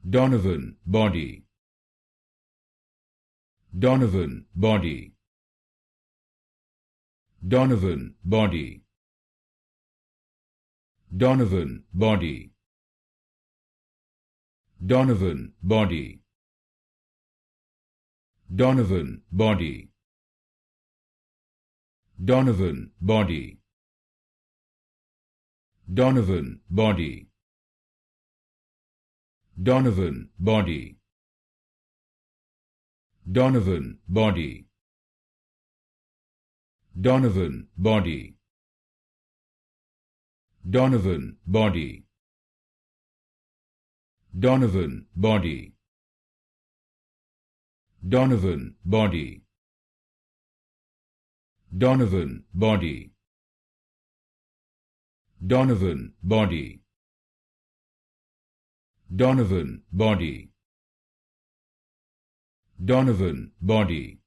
Donovan Body. Donovan Body. Donovan Body. Donovan Body. Donovan Body. Donovan Body. Donovan Body. Donovan Body. Donovan Body. Donovan Body. Donovan Body. Donovan Body. Donovan Body. Donovan Body. Donovan Body. Donovan Body. Donovan Body. Donovan Body.